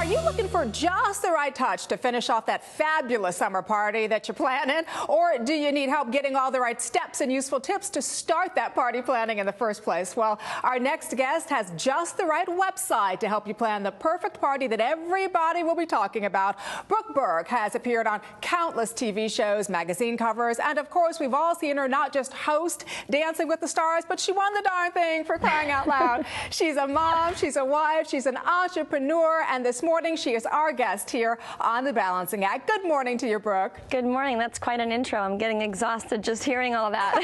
Are you looking for just the right touch to finish off that fabulous summer party that you're planning? Or do you need help getting all the right steps and useful tips to start that party planning in the first place? Well, our next guest has just the right website to help you plan the perfect party that everybody will be talking about. Brook Burke has appeared on countless TV shows, magazine covers, and of course, we've all seen her not just host Dancing with the Stars, but she won the darn thing, for crying out loud. She's a mom, she's a wife, she's an entrepreneur, and this morning she is our guest here on The Balancing Act. Good morning to you, Brooke. Good morning. That's quite an intro. I'm getting exhausted just hearing all that.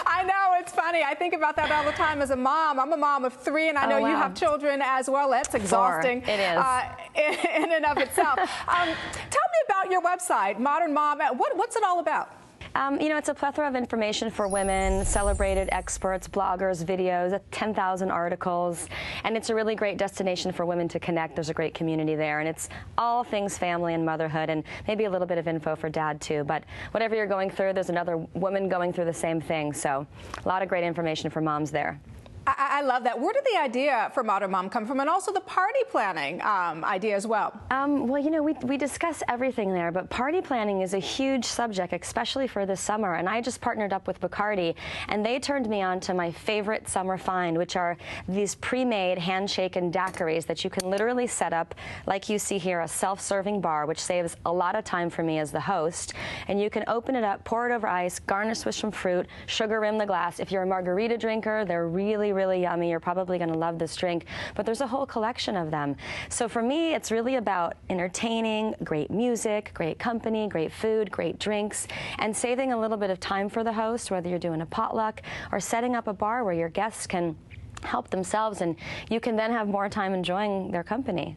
I know, it's funny. I think about that all the time as a mom. I'm a mom of 3, and I know you have children as well. That's exhausting. 4. It is. In and of itself. Tell me about your website, Modern Mom. What's it all about? You know, it's a plethora of information for women, celebrated experts, bloggers, videos, 10,000 articles, and it's a really great destination for women to connect. There's a great community there, and it's all things family and motherhood, and maybe a little bit of info for dad too. But whatever you're going through, there's another woman going through the same thing, so a lot of great information for moms there. I love that. Where did the idea for Modern Mom come from, and also the party planning idea as well? Well, you know, we discuss everything there, but party planning is a huge subject, especially for this summer. And I just partnered up with Bacardi, and they turned me on to my favorite summer find, which are these pre-made hand-shaken daiquiris that you can literally set up, like you see here, a self-serving bar, which saves a lot of time for me as the host. And you can open it up, pour it over ice, garnish with some fruit, sugar rim the glass. If you're a margarita drinker, they're really yummy. You're probably going to love this drink, but there's a whole collection of them. So for me, it's really about entertaining, great music, great company, great food, great drinks, and saving a little bit of time for the host, whether you're doing a potluck or setting up a bar where your guests can help themselves and you can then have more time enjoying their company.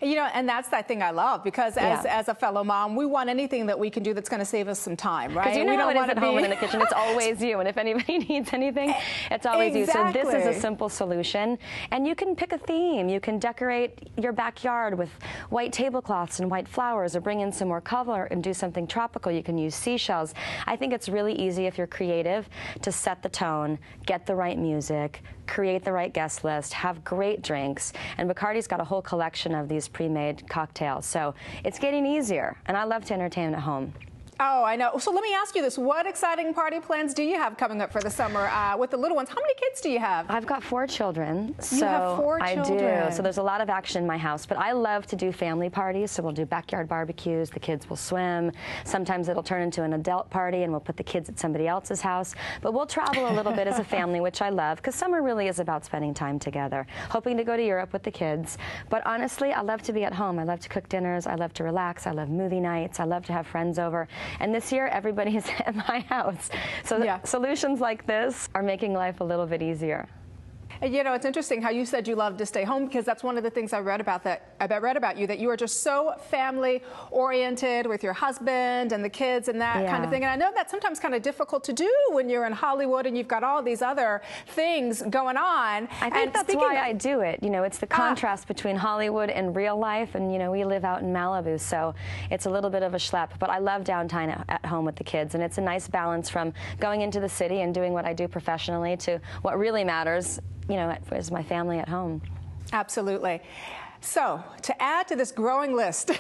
You know, and that's that thing I love, because as a fellow mom, we want anything that we can do that's going to save us some time, right? Because you know how it is at home and in the kitchen. It's always you, and if anybody needs anything, it's always you. So this is a simple solution, and you can pick a theme. You can decorate your backyard with white tablecloths and white flowers, or bring in some more color and do something tropical. You can use seashells. I think it's really easy, if you're creative, to set the tone, get the right music, create the right guest list, have great drinks, and Bacardi's got a whole collection of these pre-made cocktails. So it's getting easier, and I love to entertain at home. Oh, I know. So let me ask you this. What exciting party plans do you have coming up for the summer with the little ones? How many kids do you have? I've got 4 children. You have 4 children. I do. So there's a lot of action in my house. But I love to do family parties. So we'll do backyard barbecues. The kids will swim. Sometimes it'll turn into an adult party, and we'll put the kids at somebody else's house. But we'll travel a little bit as a family, which I love, because summer really is about spending time together. Hoping to go to Europe with the kids. But honestly, I love to be at home. I love to cook dinners. I love to relax. I love movie nights. I love to have friends over. And this year, everybody is at my house. So solutions like this are making life a little bit easier. You know, it's interesting how you said you love to stay home, because that's one of the things I read about you, that you are just so family oriented with your husband and the kids and that kind of thing. And I know that's sometimes kind of difficult to do when you're in Hollywood and you've got all these other things going on. I think that's why I do it. You know, it's the contrast between Hollywood and real life, and you know, we live out in Malibu, so it's a little bit of a schlep. But I love downtime at home with the kids, and it's a nice balance from going into the city and doing what I do professionally to what really matters, you know, is my family at home. Absolutely. So, to add to this growing list of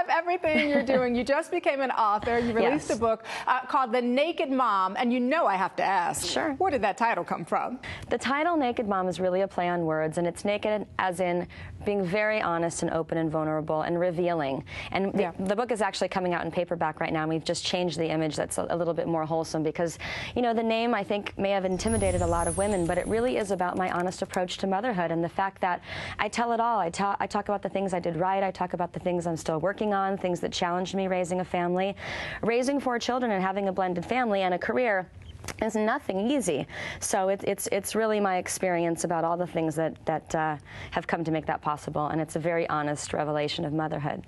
everything you're doing, you just became an author. You released a book called The Naked Mom, and you know I have to ask, where did that title come from? The title Naked Mom is really a play on words, and it's naked as in being very honest and open and vulnerable and revealing. And the book is actually coming out in paperback right now, and we've just changed the image that's a little bit more wholesome, because, you know, the name, I think, may have intimidated a lot of women, but it really is about my honest approach to motherhood and the fact that I tell it all. I talk about the things I did right. I talk about the things I'm still working on, things that challenged me raising a family. Raising 4 children and having a blended family and a career is nothing easy. So it's really my experience about all the things that have come to make that possible, and it's a very honest revelation of motherhood.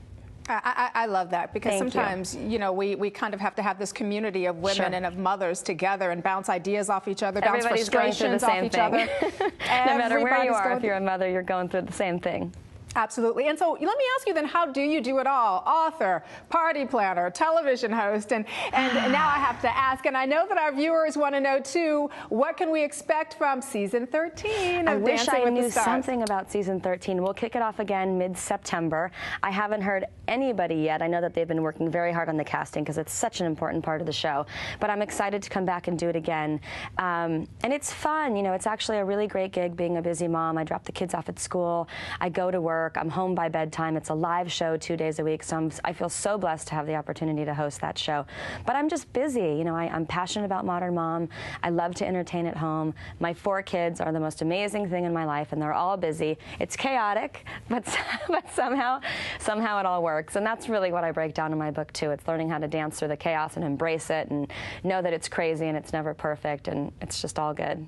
I love that, because sometimes, you know, we kind of have to have this community of women and of mothers together and bounce ideas off each other, bounce frustrations off each other. No matter where you are, if you're a mother, you're going through the same thing. Absolutely. And so let me ask you then, how do you do it all? Author, party planner, television host, and now I have to ask, and I know that our viewers want to know too, what can we expect from season 13 of Dancing with the Stars? I wish I knew something about season 13. We'll kick it off again mid-September. I haven't heard anybody yet. I know that they've been working very hard on the casting because it's such an important part of the show. But I'm excited to come back and do it again. And it's fun. You know, it's actually a really great gig being a busy mom. I drop the kids off at school. I go to work. I'm home by bedtime. It's a live show 2 days a week, so I feel so blessed to have the opportunity to host that show. But I'm just busy. You know, I'm passionate about Modern Mom. I love to entertain at home. My 4 kids are the most amazing thing in my life, and they're all busy. It's chaotic, but somehow it all works. And that's really what I break down in my book, too. It's learning how to dance through the chaos and embrace it and know that it's crazy and it's never perfect, and it's just all good.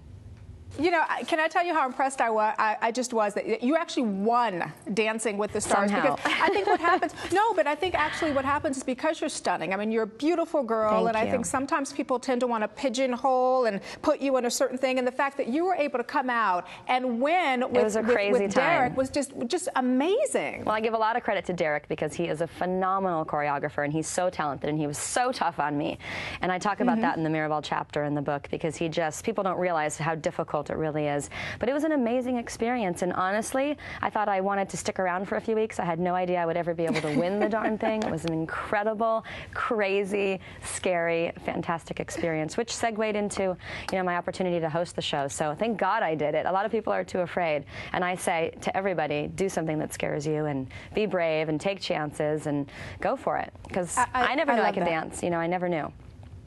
You know, can I tell you how impressed I just was that you actually won Dancing with the Stars? Somehow. Because I think what happens, no, but I think actually what happens is because you're stunning. I mean, you're a beautiful girl, Thank and you. I think sometimes people tend to want to pigeonhole and put you in a certain thing. And the fact that you were able to come out and win with Derek was just amazing. Well, I give a lot of credit to Derek because he is a phenomenal choreographer, and he's so talented, and he was so tough on me. And I talk about that in the Mirabelle chapter in the book because people don't realize how difficult it really is. But it was an amazing experience, and honestly, I thought I wanted to stick around for a few weeks. I had no idea I would ever be able to win the darn thing. It was an incredible, crazy, scary, fantastic experience, which segued into, you know, my opportunity to host the show. So thank God I did it. A lot of people are too afraid, and I say to everybody, do something that scares you, and be brave, and take chances, and go for it. Because I never knew I could dance. You know, I never knew.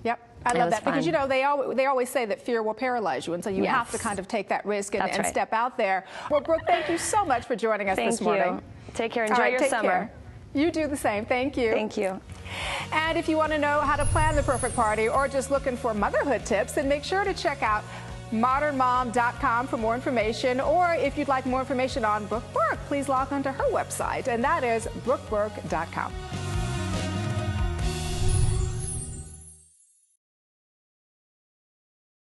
Yep. I love that fun. because, you know, they always say that fear will paralyze you, and so you have to kind of take that risk and step out there. Well, Brooke, thank you so much for joining us this morning. Thank you. Take care. Enjoy your summer. Care. You do the same. Thank you. Thank you. And if you want to know how to plan the perfect party or just looking for motherhood tips, then make sure to check out modernmom.com for more information. Or if you'd like more information on Brook Burke, please log on to her website, and that is brookburke.com.